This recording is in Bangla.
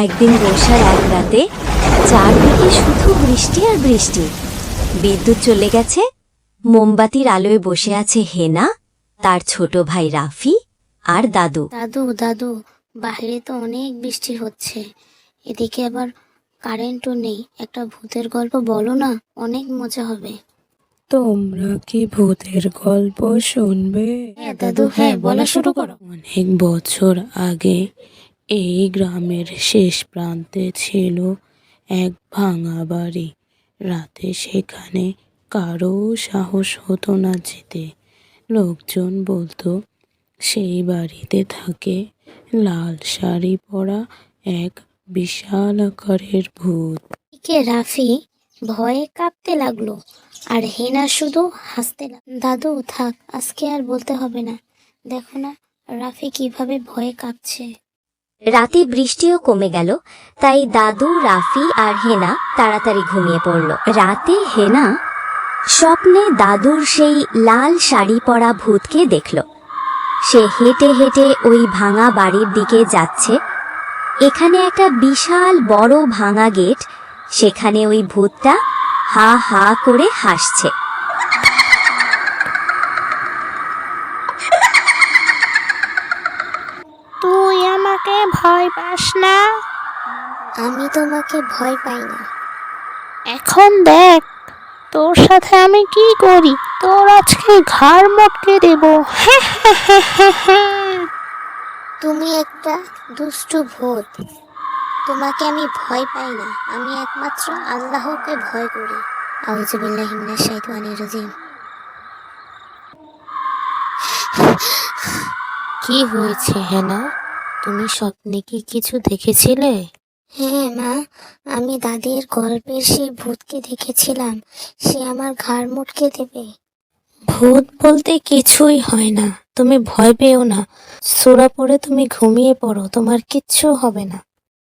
একদিন বর্ষার এক রাতে চারদিকে শুধু বৃষ্টি আর বৃষ্টি। বিদ্যুৎ চলে গেছে। মোমবাতির আলোয় বসে আছে হেনা, তার ছোট ভাই রাফি আর দাদু। দাদু দাদু বাইরে তো অনেক বৃষ্টি হচ্ছে, এদিকে আবার কারেন্টও নেই। একটা ভূতের গল্প বলো না, অনেক মজা হবে। তোমরা কি ভূতের গল্প শুনবে? হ্যাঁ দাদু, হ্যাঁ, বলা শুরু করো। অনেক বছর আগে এই গ্রামের শেষ প্রান্তে ছিল এক ভাঙা বাড়ি। রাতে সেখানে কারো সাহস হতো না যেতে। লোকজন বলতো সেই বাড়িতে থাকে লাল শাড়ি পরা এক বিশাল আকারের ভূত। এদিকে রাফি ভয়ে কাঁপতে লাগলো, আর হেনা শুধু হাসতে লাগলো। দাদু থাক, আজকে আর বলতে হবে না। দেখো না রাফি কিভাবে ভয়ে কাঁপছে। রাতে বৃষ্টিও কমে গেল, তাই দাদু, রাফি আর হেনা তাড়াতাড়ি ঘুমিয়ে পড়ল। রাতে হেনা স্বপ্নে দাদুর সেই লাল শাড়ি পরা ভূতকে দেখল। সে হেঁটে হেঁটে ওই ভাঙা বাড়ির দিকে যাচ্ছে। এখানে একটা বিশাল বড় ভাঙা গেট, সেখানে ওই ভূতটা হা হা করে হাসছে। তুই আমাকে ভয় পাস না? আমি তোমাকে ভয় পাই না। এখন দেখ তোর সাথে আমি কি করি। তোর আজকে ঘাড় মটকে দেব। তুমি একটা দুষ্টু ভূত, তোমাকে আমি ভয় পাই না। আমি একমাত্র আল্লাহকে ভয় করি। আউযুবিল্লাহি মিনাশ শাইতানির রাজিম। কি হয়েছে হেনা? তুমি স্বপ্নে কি কিছু দেখেছিলে? হ্যাঁ মা, আমি দাদির গল্পের সেই ভূতকে দেখেছিলাম। সে আমার ঘাড় মটকে দেবে। ভূত বলতে কিছুই হয় না, তুমি ভয় পেও না। সূরা পড়ে তুমি ঘুমিয়ে পড়ো, তোমার কিচ্ছু হবে না।